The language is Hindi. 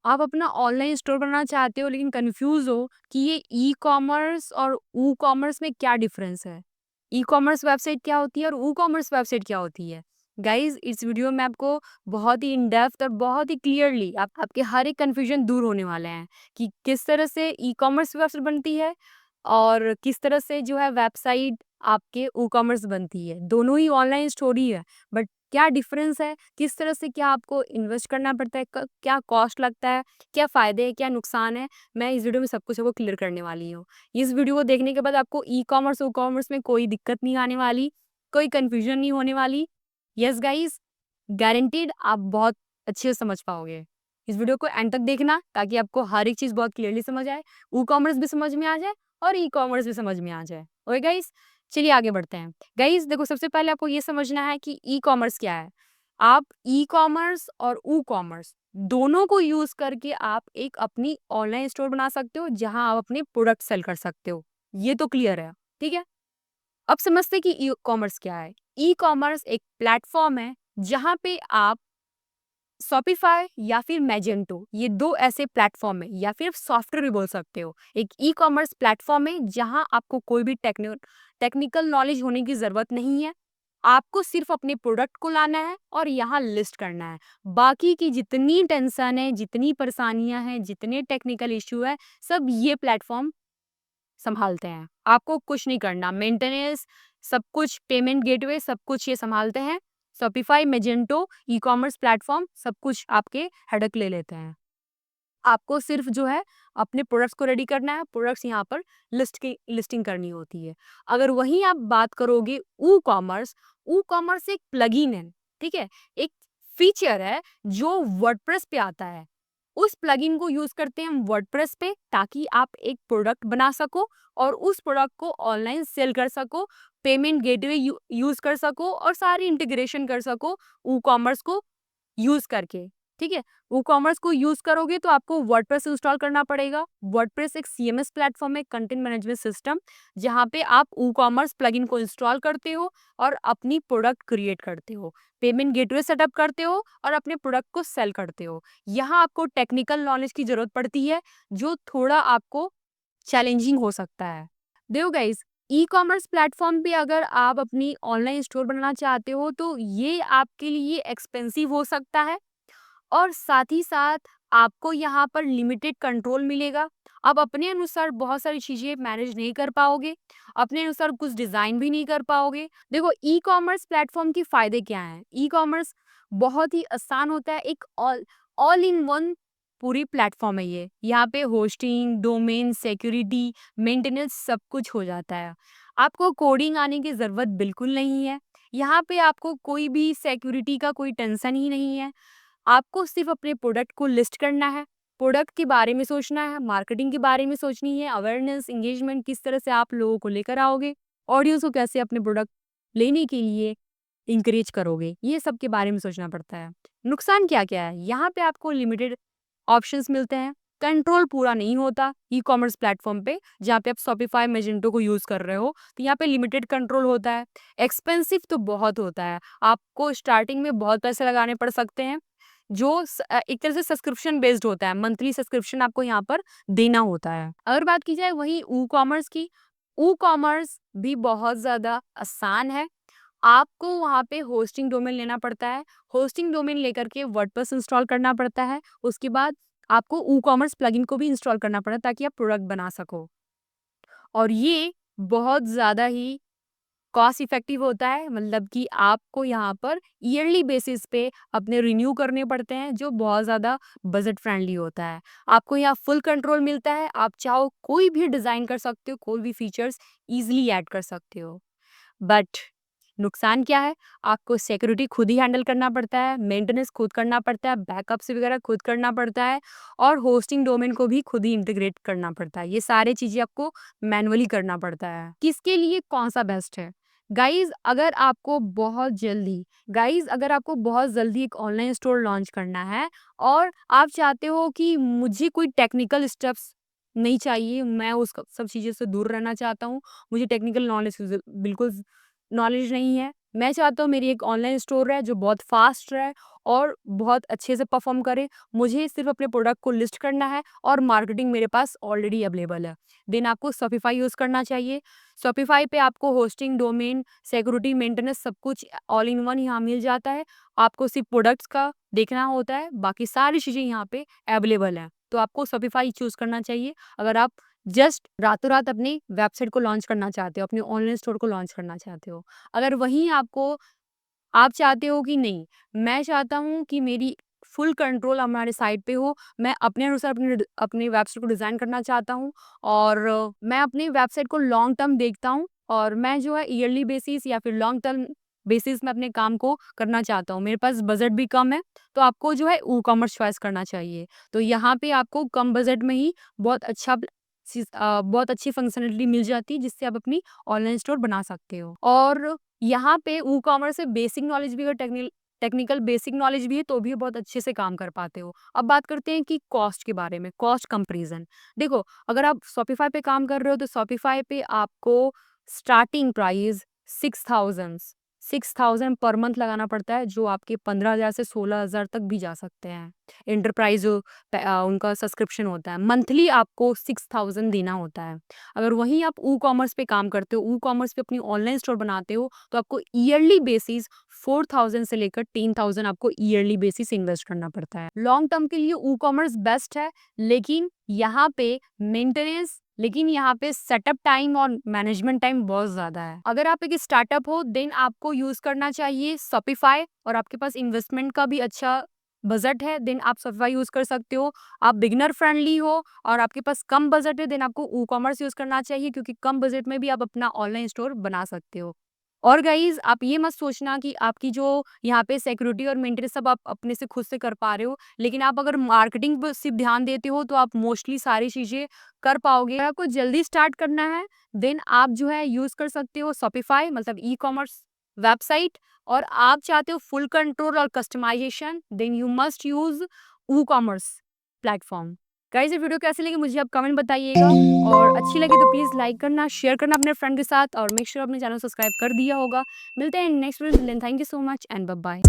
आप अपना ऑनलाइन स्टोर बनाना चाहते हो लेकिन कंफ्यूज हो कि ये ई कॉमर्स और ऊ कॉमर्स में क्या डिफरेंस है। ई कॉमर्स वेबसाइट क्या होती है और ऊ कॉमर्स वेबसाइट क्या होती है। गाइज इस वीडियो में आपको बहुत ही इन डेप्थ और बहुत ही क्लियरली आपके हर एक कंफ्यूजन दूर होने वाले हैं कि किस तरह से ई कॉमर्स वेबसाइट बनती है और किस तरह से जो है वेबसाइट आपके ई कॉमर्स बनती है। दोनों ही ऑनलाइन स्टोर ही है, बट क्या डिफरेंस है, किस तरह से क्या आपको इन्वेस्ट करना पड़ता है, क्या कॉस्ट लगता है, क्या फ़ायदे हैं, क्या नुकसान है, मैं इस वीडियो में सब कुछ आपको क्लियर करने वाली हूँ। इस वीडियो को देखने के बाद आपको ई कॉमर्स, ओ कॉमर्स में कोई दिक्कत नहीं आने वाली, कोई कन्फ्यूजन नहीं होने वाली। यस गाइज़, गारंटीड आप बहुत अच्छे से समझ पाओगे। इस वीडियो को एंड तक देखना ताकि आपको हर एक चीज़ बहुत क्लियरली समझ आए, ई कॉमर्स भी समझ में आ जाए और ई कॉमर्स भी समझ में आ जाए। ओके गाइज़, चलिए आगे बढ़ते हैं। गाइज़ देखो, सबसे पहले आपको ये समझना है कि ई कॉमर्स क्या है। आप ई कॉमर्स और ऊ कॉमर्स दोनों को यूज करके आप एक अपनी ऑनलाइन स्टोर बना सकते हो जहां आप अपने प्रोडक्ट सेल कर सकते हो। ये तो क्लियर है, ठीक है। अब समझते हैं कि ई कॉमर्स क्या है। ई कॉमर्स एक प्लेटफॉर्म है जहां पे आप शॉपिफाई या फिर मैजेंटो, ये दो ऐसे प्लेटफॉर्म है या फिर सॉफ्टवेयर भी बोल सकते हो। एक ई कॉमर्स प्लेटफॉर्म है जहां आपको कोई भी टेक्निकल नॉलेज होने की जरूरत नहीं है। आपको सिर्फ अपने प्रोडक्ट को लाना है और यहाँ लिस्ट करना है। बाकी की जितनी टेंशन है, जितनी परेशानियां हैं, जितने टेक्निकल इश्यू है, सब ये प्लेटफॉर्म संभालते हैं। आपको कुछ नहीं करना, मेंटेनेंस सब कुछ, पेमेंट गेटवे सब कुछ ये संभालते हैं। Shopify, Magento, e commerce platform सब कुछ आपके हेडक ले लेते हैं। आपको सिर्फ जो है अपने प्रोडक्ट्स को रेडी करना है, प्रोडक्ट्स यहाँ पर लिस्टिंग करनी होती है। अगर वहीं आप बात करोगे ई कॉमर्स एक प्लगइन है, ठीक है, एक फीचर है जो वर्डप्रेस पे आता है। उस प्लगइन को यूज करते हैं हम वर्डप्रेस पे ताकि आप एक प्रोडक्ट बना सको और उस प्रोडक्ट को ऑनलाइन सेल कर सको, पेमेंट गेटवे यूज कर सको और सारी इंटीग्रेशन कर सको ई कॉमर्स को यूज करके, ठीक है। ई कॉमर्स को यूज करोगे तो आपको वर्डप्रेस इंस्टॉल करना पड़ेगा। वर्डप्रेस एक सीएमएस प्लेटफॉर्म है, कंटेंट मैनेजमेंट सिस्टम, जहां पे आप ई कॉमर्स प्लगइन को इंस्टॉल करते हो और अपनी प्रोडक्ट क्रिएट करते हो, पेमेंट गेटवे सेटअप करते हो और अपने प्रोडक्ट को सेल करते हो। यहाँ आपको टेक्निकल नॉलेज की जरूरत पड़ती है जो थोड़ा आपको चैलेंजिंग हो सकता है। देखो गाइस, ई कॉमर्स प्लेटफॉर्म पे अगर आप अपनी ऑनलाइन स्टोर बनाना चाहते हो तो ये आपके लिए एक्सपेंसिव हो सकता है और साथ ही साथ आपको यहाँ पर लिमिटेड कंट्रोल मिलेगा। आप अपने अनुसार बहुत सारी चीजें मैनेज नहीं कर पाओगे, अपने अनुसार कुछ डिजाइन भी नहीं कर पाओगे। देखो, ई कॉमर्स प्लेटफॉर्म के फायदे क्या हैं। ई कॉमर्स बहुत ही आसान होता है, एक ऑल ऑल इन वन पूरी प्लेटफॉर्म है ये। यहाँ पे होस्टिंग, डोमेन, सिक्योरिटी, मेंटेनेंस सब कुछ हो जाता है। आपको कोडिंग आने की जरूरत बिल्कुल नहीं है। यहाँ पे आपको कोई भी सिक्योरिटी का कोई टेंशन ही नहीं है। आपको सिर्फ अपने प्रोडक्ट को लिस्ट करना है, प्रोडक्ट के बारे में सोचना है, मार्केटिंग के बारे में सोचनी है, अवेयरनेस, एंगेजमेंट, किस तरह से आप लोगों को लेकर आओगे, ऑडियंस को कैसे अपने प्रोडक्ट लेने के लिए इंकरेज करोगे, ये सब के बारे में सोचना पड़ता है। नुकसान क्या क्या है, यहाँ पे आपको लिमिटेड ऑप्शंस मिलते हैं, कंट्रोल पूरा नहीं होता ई कॉमर्स प्लेटफॉर्म पे। जहाँ पे आप शॉपिफाई, मैजेंटो को यूज कर रहे हो तो यहाँ पे लिमिटेड कंट्रोल होता है। एक्सपेंसिव तो बहुत होता है, आपको स्टार्टिंग में बहुत पैसे लगाने पड़ सकते हैं, जो एक तरह से सब्सक्रिप्शन बेस्ड होता है, मंथली सब्सक्रिप्शन आपको यहाँ पर देना होता है। अगर बात की जाए वही ई कॉमर्स की, ई कॉमर्स भी बहुत ज़्यादा आसान है। आपको वहाँ पे होस्टिंग डोमेन लेना पड़ता है, होस्टिंग डोमेन लेकर के वर्डप्रेस इंस्टॉल करना पड़ता है। उसके बाद आपको ई कॉमर्स प्लगइन को भी इंस्टॉल करना पड़ता है ताकि आप प्रोडक्ट बना सको। और ये बहुत ज़्यादा ही कॉस्ट इफेक्टिव होता है, मतलब कि आपको यहाँ पर ईयरली बेसिस पे अपने रिन्यू करने पड़ते हैं, जो बहुत ज़्यादा बजट फ्रेंडली होता है। आपको यहाँ फुल कंट्रोल मिलता है, आप चाहो कोई भी डिज़ाइन कर सकते हो, कोई भी फीचर्स ईजिली ऐड कर सकते हो। बट नुकसान क्या है, आपको सिक्योरिटी खुद ही हैंडल करना पड़ता है, मेंटेनेंस खुद करना पड़ता है, बैकअप्स वगैरह खुद करना पड़ता है और होस्टिंग डोमेन को भी खुद ही इंटीग्रेट करना पड़ता है। ये सारी चीज़ें आपको मैनुअली करना पड़ता है। किसके लिए कौन सा बेस्ट है? गाइज अगर आपको बहुत जल्दी एक ऑनलाइन स्टोर लॉन्च करना है और आप चाहते हो कि मुझे कोई टेक्निकल स्टेप्स नहीं चाहिए, मैं उस सब चीज़ों से दूर रहना चाहता हूँ, मुझे टेक्निकल नॉलेज बिल्कुल नॉलेज नहीं है, मैं चाहता हूँ मेरी एक ऑनलाइन स्टोर है जो बहुत फास्ट रहे और बहुत अच्छे से परफॉर्म करे। मुझे सिर्फ अपने प्रोडक्ट को लिस्ट करना है और मार्केटिंग मेरे पास ऑलरेडी अवेलेबल है। देन आपको शॉपिफाई यूज़ करना चाहिए। शॉपिफाई पे आपको होस्टिंग, डोमेन, सिक्योरिटी, मेंटेनेंस सब कुछ ऑल इन वन यहाँ मिल जाता है। आपको सिर्फ प्रोडक्ट्स का देखना होता है, बाकी सारी चीज़ें यहाँ पे अवेलेबल हैं। तो आपको शॉपिफाई चूज़ करना चाहिए अगर आप जस्ट रातों-रात अपनी वेबसाइट को लॉन्च करना चाहते हो, अपने ऑनलाइन स्टोर को लॉन्च करना चाहते हो। अगर वहीं आप चाहते हो कि नहीं, मैं चाहता हूँ कि मेरी फुल कंट्रोल हमारे साइट पे हो, मैं अपने अनुसार अपनी वेबसाइट को डिज़ाइन करना चाहता हूँ और मैं अपनी वेबसाइट को लॉन्ग टर्म देखता हूँ और मैं जो है ईयरली बेसिस या फिर लॉन्ग टर्म बेसिस में अपने काम को करना चाहता हूँ। मेरे पास बजट भी कम है, तो आपको जो है ई-कॉमर्स चॉइस करना चाहिए। तो यहाँ पे आपको कम बजट में ही बहुत अच्छी फंक्शनैलिटी मिल जाती है जिससे आप अपनी ऑनलाइन स्टोर बना सकते हो। और यहाँ पे ई-कॉमर्स से बेसिक नॉलेज भी, अगर टेक्निकल बेसिक नॉलेज भी है तो भी बहुत अच्छे से काम कर पाते हो। अब बात करते हैं कि कॉस्ट के बारे में, कॉस्ट कंपैरिजन। देखो, अगर आप शॉपिफाई पे काम कर रहे हो तो शॉपिफाई पे आपको स्टार्टिंग प्राइस 6000 6000 पर मंथ लगाना पड़ता है, जो आपके 15,000 से 16,000 तक भी जा सकते हैं। एंटरप्राइज़ उनका सब्सक्रिप्शन होता है, मंथली आपको 6000 देना होता है। अगर वहीं आप ई-कॉमर्स पे काम करते हो, ई-कॉमर्स पे अपनी ऑनलाइन स्टोर बनाते हो, तो आपको ईयरली बेसिस 4000 से लेकर 10,000 आपको ईयरली बेसिस इन्वेस्ट करना पड़ता है। लॉन्ग टर्म के लिए ई-कॉमर्स बेस्ट है, लेकिन यहाँ पे सेटअप टाइम और मैनेजमेंट टाइम बहुत ज़्यादा है। अगर आप एक स्टार्टअप हो देन आपको यूज़ करना चाहिए शॉपिफाई और आपके पास इन्वेस्टमेंट का भी अच्छा बजट है देन आप शॉपिफाई यूज़ कर सकते हो। आप बिगिनर फ्रेंडली हो और आपके पास कम बजट है देन आपको ई-कॉमर्स यूज़ करना चाहिए, क्योंकि कम बजट में भी आप अपना ऑनलाइन स्टोर बना सकते हो। और गाइज़, आप ये मत सोचना कि आपकी जो यहाँ पे सिक्योरिटी और मेंटेनेंस सब आप अपने से खुद से कर पा रहे हो, लेकिन आप अगर मार्केटिंग पे सिर्फ ध्यान देते हो तो आप मोस्टली सारी चीज़ें कर पाओगे। अगर आपको जल्दी स्टार्ट करना है देन आप जो है यूज़ कर सकते हो शॉपिफाई, मतलब ई-कॉमर्स वेबसाइट। और आप चाहते हो फुल कंट्रोल और customisation, then you must use e-commerce platform. Guys, ये वीडियो कैसी लगी मुझे आप कमेंट बताइएगा और अच्छी लगी तो प्लीज़ लाइक करना, शेयर करना अपने फ्रेंड के साथ और मेक श्योर अपने चैनल सब्सक्राइब कर दिया होगा। मिलते हैं नेक्स्ट वीडियो में। Thank you so much and bye bye.